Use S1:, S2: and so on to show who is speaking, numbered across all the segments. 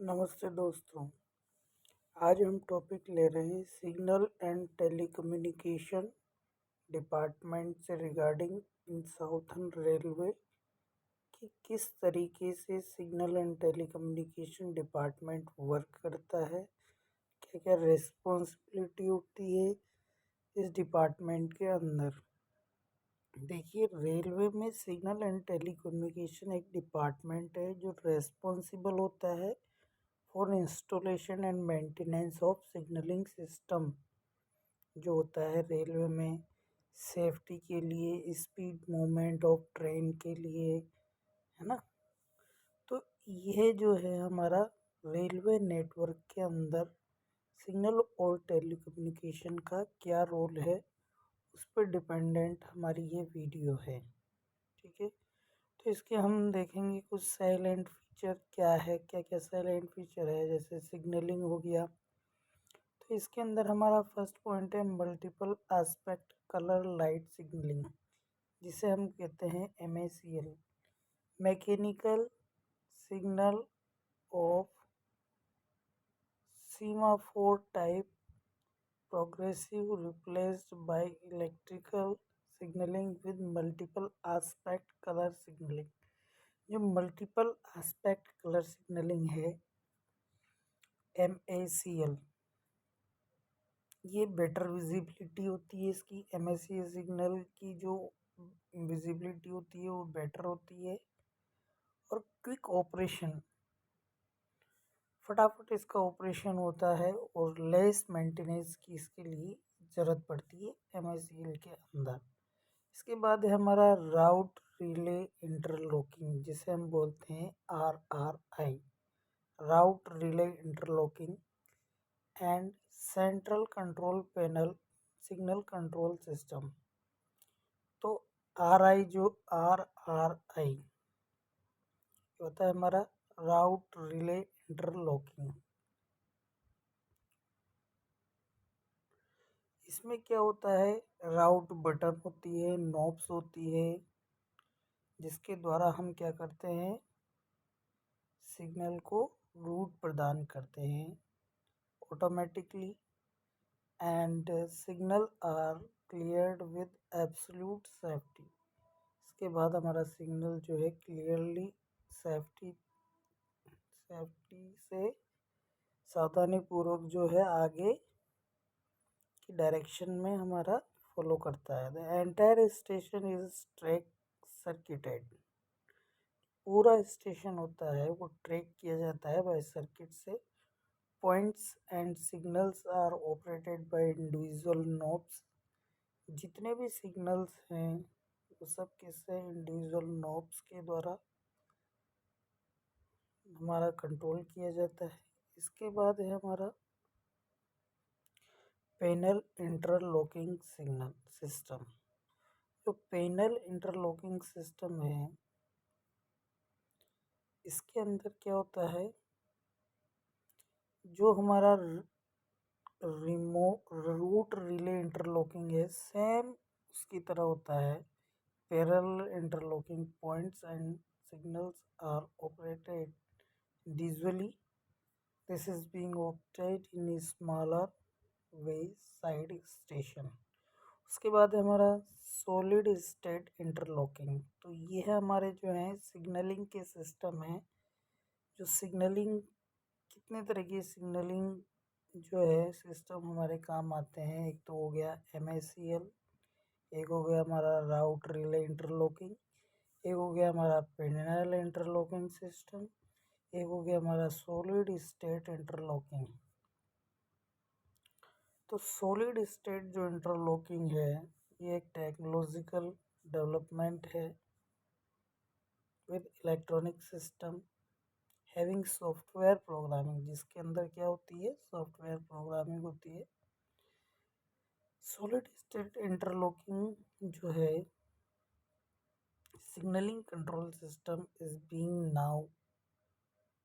S1: नमस्ते दोस्तों। आज हम टॉपिक ले रहे हैं सिग्नल एंड टेलीकम्युनिकेशन डिपार्टमेंट से रिगार्डिंग इन साउथर्न रेलवे कि किस तरीके से signal and telecommunication department work करता है, क्या क्या रिस्पॉन्सिबिलिटी होती है इस डिपार्टमेंट के अंदर। देखिए, रेलवे में सिग्नल एंड टेलीकम्युनिकेशन एक डिपार्टमेंट है जो रेस्पॉन्सिबल होता है for installation and maintenance of signalling system. जो होता है रेलवे में सेफ्टी के लिए, स्पीड मूवमेंट ऑफ ट्रेन के लिए, है ना। तो यह जो है हमारा रेलवे नेटवर्क के अंदर सिग्नल और टेलीकम्युनिकेशन का क्या रोल है, उस पर डिपेंडेंट हमारी ये वीडियो है। ठीक है, तो इसके हम देखेंगे कुछ साइलेंट फीचर क्या है, क्या क्या साइलेंट फीचर है। जैसे सिग्नलिंग हो गया, तो इसके अंदर हमारा फर्स्ट पॉइंट है multiple aspect colour light signalling, जिसे हम कहते हैं MACL, mechanical signal of semaphore type progressive replaced by electrical signalling with multiple aspect colour signalling. जो मल्टीपल एस्पेक्ट कलर सिग्नलिंग है MACL, ये बेटर विजिबिलिटी होती है इसकी। MACL सिग्नल की जो विजिबिलिटी होती है वो बेटर होती है, और क्विक ऑपरेशन, फटाफट इसका ऑपरेशन होता है, और लेस मेंटेनेंस की इसके लिए ज़रूरत पड़ती है MACL के अंदर। इसके बाद है हमारा राउट रिले इंटरलॉकिंग, जिसे हम बोलते हैं RRI, route relay interlocking and central control panel signal control system. तो RRI होता है हमारा राउट रिले इंटरलॉकिंग। इसमें क्या होता है, राउट बटन होती है, नॉब्स होती है, जिसके द्वारा हम क्या करते हैं, सिग्नल को रूट प्रदान करते हैं automatically, and signal are cleared with absolute safety. इसके बाद हमारा सिग्नल जो है क्लियरली सेफ्टी से सावधानी पूर्वक जो है आगे की डायरेक्शन में हमारा फॉलो करता है। The entire station is track circuited, पूरा स्टेशन होता है वो ट्रैक किया जाता है बाय सर्किट से। Points and signals are operated by individual knobs, जितने भी सिग्नल्स हैं वो सब किससे, इंडिविजुअल नोब्स के द्वारा हमारा कंट्रोल किया जाता है। इसके बाद है हमारा पैनल इंटरलॉकिंग सिग्नल सिस्टम। जो पैनल इंटरलॉकिंग सिस्टम है, इसके अंदर क्या होता है, जो हमारा रूट रिले इंटरलॉकिंग है, सेम उसकी तरह होता है। Parallel interlocking points and signals are operated individually. This is being operated in a smaller way side station. उसके बाद है हमारा सॉलिड स्टेट इंटरलॉकिंग। तो ये है हमारे जो है सिग्नलिंग के सिस्टम है। जो सिग्नलिंग, कितने तरह की सिग्नलिंग जो है सिस्टम हमारे काम आते हैं। एक तो हो गया MACL, एक हो गया हमारा राउट रिले इंटरलॉकिंग, एक हो गया हमारा पैरेलल इंटरलॉकिंग सिस्टम, एक हो गया हमारा सॉलिड स्टेट इंटरलॉकिंग। तो सॉलिड स्टेट जो इंटरलॉकिंग है, ये एक टेक्नोलॉजिकल डेवलपमेंट है with electronic system having software programming, जिसके अंदर क्या होती है, सॉफ्टवेयर प्रोग्रामिंग होती है। सॉलिड स्टेट इंटरलॉकिंग जो है signalling control system is being now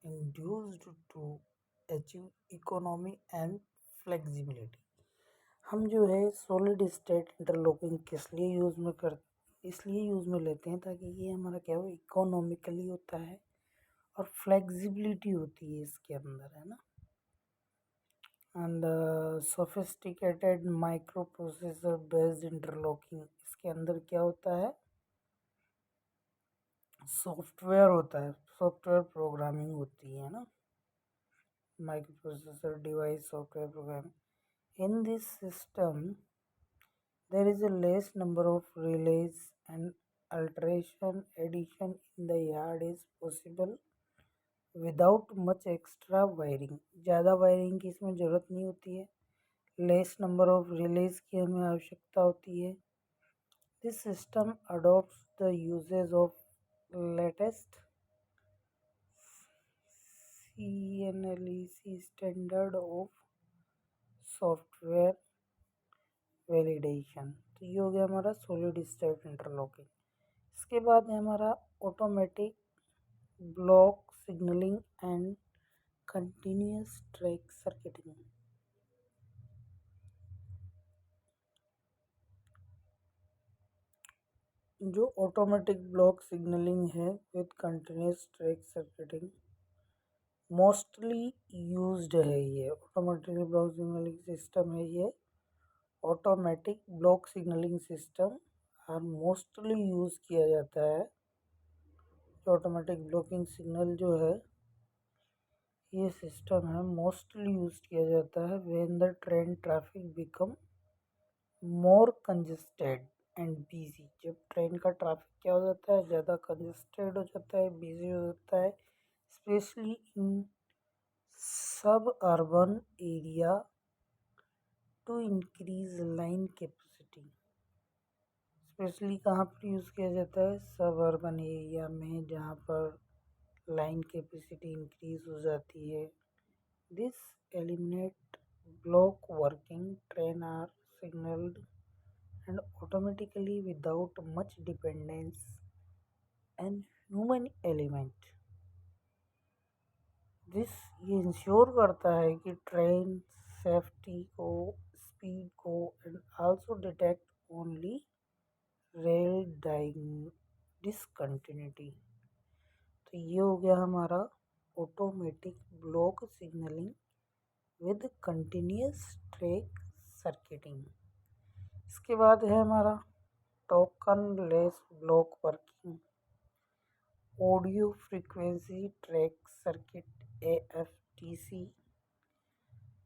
S1: induced to achieve economy and flexibility. हम जो है सॉलिड स्टेट इंटरलॉकिंग किस लिए इसलिए यूज़ में लेते हैं ताकि ये हमारा क्या हो, इकोनॉमिकली होता है और फ्लेक्सिबिलिटी होती है इसके अंदर, है ना। And sophisticated micro processor based interlocking, इसके अंदर क्या होता है, सॉफ्टवेयर होता है, सॉफ्टवेयर प्रोग्रामिंग होती है ना, micro processor device software programming. In this system there is a less number of relays and alteration addition in the yard is possible without much extra wiring। ज़्यादा वायरिंग की इसमें ज़रूरत नहीं होती है, लेस नंबर ऑफ रिलेज की हमें आवश्यकता होती है। This system adopts the usages of latest CNLEC standard of software validation. तो ये हो गया हमारा सॉलिड स्टेट इंटरलॉकिंग। इसके बाद है हमारा automatic block signalling and continuous track circuiting. जो ऑटोमेटिक ब्लॉक सिग्नलिंग है with continuous track circuiting mostly used है, ये ऑटोमेटिक ब्लॉक सिग्नलिंग सिस्टम है, ये ऑटोमेटिक ब्लॉक सिग्नलिंग सिस्टम और मोस्टली यूज़ किया जाता है। ऑटोमेटिक ब्लॉकिंग सिग्नल जो है ये सिस्टम है मोस्टली यूज किया जाता है when the train traffic become more congested and busy. जब ट्रेन का ट्रैफिक क्या हो जाता है, ज़्यादा कंजेस्टेड हो जाता है, बिजी हो जाता है, specially in suburban area to increase line capacity. Specially कहाँ पर यूज़ किया जाता है, सब अर्बन एरिया में जहाँ पर लाइन कैपेसिटी इंक्रीज हो जाती है। This eliminate block working, train are signaled and automatically without much dependence and human element। This ये इंश्योर करता है कि ट्रेन सेफ्टी को, स्पीड को and also detect only rail discontinuity. तो ये हो गया हमारा automatic block signalling with continuous track circuiting. इसके बाद है हमारा token less block working, audio frequency track circuit AFTC।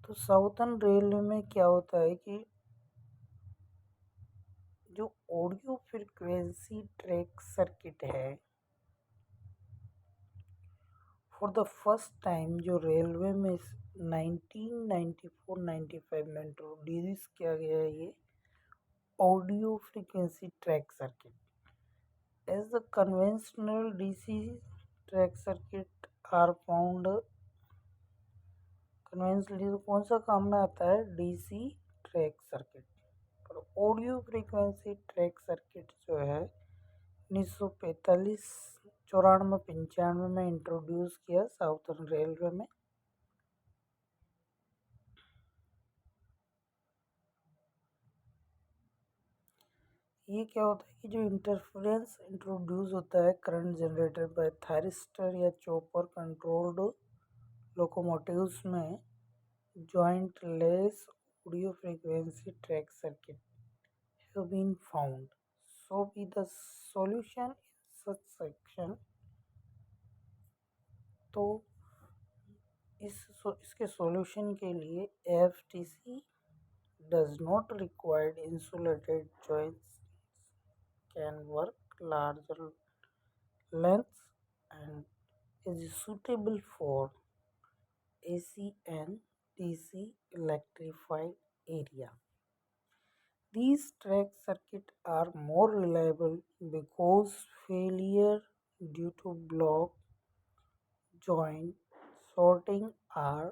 S1: तो साउथर्न रेलवे में क्या होता है कि जो ऑडियो फ्रीक्वेंसी ट्रैक सर्किट है, फॉर द फर्स्ट टाइम जो रेलवे में 1994-95 में इंट्रोड्यूस किया गया है ये audio frequency track circuit. As the conventional DC track circuit are found, conventionally तो कौन सा काम में आता है, DC ट्रैक सर्किट। पर ऑडियो फ्रीक्वेंसी ट्रैक सर्किट जो है 1945 94 95 में इंट्रोड्यूस किया साउथर्न रेलवे में। ये क्या होता है कि जो इंटरफेरेंस इंट्रोड्यूस होता है करंट जनरेटेड बाय थायरिस्टर या चॉपर कंट्रोल्ड लोकोमोटिव्स में joint lace audio frequency track circuit have been found। So be the solution in such section। तो इसके सॉल्यूशन के लिए AFTC does not require insulated joints, can work larger lengths and is suitable for AC and DC electrified area। These track circuits are more reliable because failure due to block joint sorting are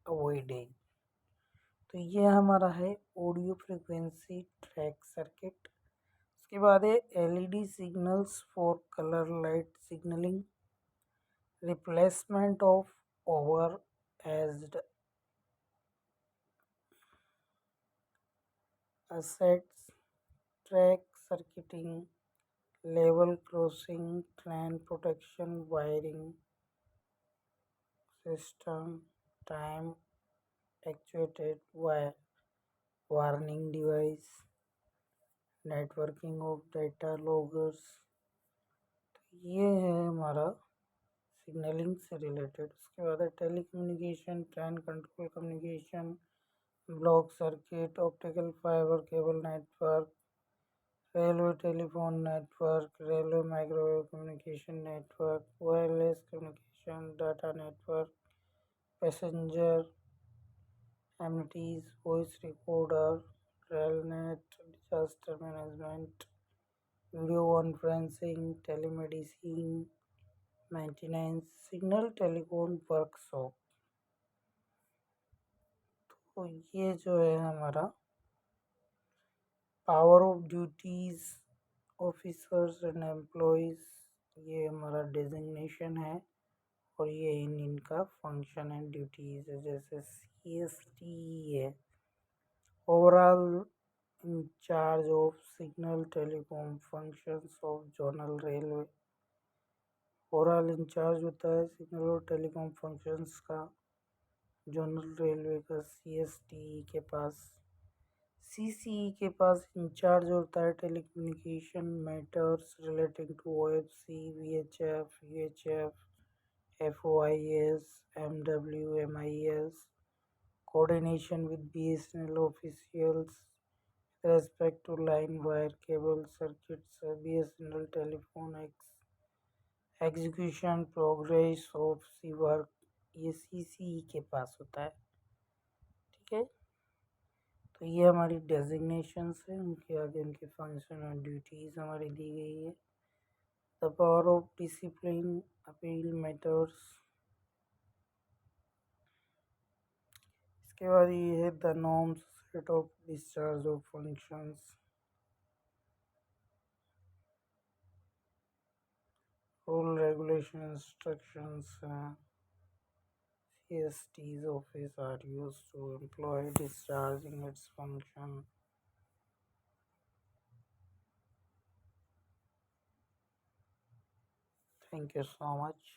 S1: avoided। तो ये हमारा है audio frequency track circuit. उसके बाद है LED signals for colour light signalling, replacement of over aged assets, track circuiting, level crossing, train protection wiring, system, time actuated warning device, networking of data loggers। ये है हमारा signalling से related. उसके बाद है telecommunication, train control communication, block circuit, optical fibre cable network, railway telephone network, railway microwave communication network, wireless communication, data network, passenger amenities, voice recorder, RailNet, disaster management, video conferencing, telemedicine, maintenance, signal telecom workshop. तो ये जो है हमारा power of duties officers and employees, ये हमारा designation है और ये इनका फंक्शन एंड ड्यूटीज है। जैसे CST है, overall in charge of signal telecom functions of zonal railway. Overall in charge होता है सिग्नल और टेलीकॉम फंक्शंस का जोनल रेलवे का CST के पास। CCE के पास इंचार्ज होता है telecommunication matters relating to OFC, VHF, UHF, FOIS, MW, MIS, coordination with BSNL officials respect to line wire cable circuits, BSNL telephone execution progress of C work, ये CCE के पास होता है। ठीक है, तो ये हमारी डेजिग्नेशंस है, उनके आगे उनके फंक्शन और ड्यूटीज हमारी दी गई है। The power of discipline appeal matters. इसके बाद ये है the norms set of discharge of functions, rule regulation instructions. CST's office are used to employ discharging its function। Thank you so much.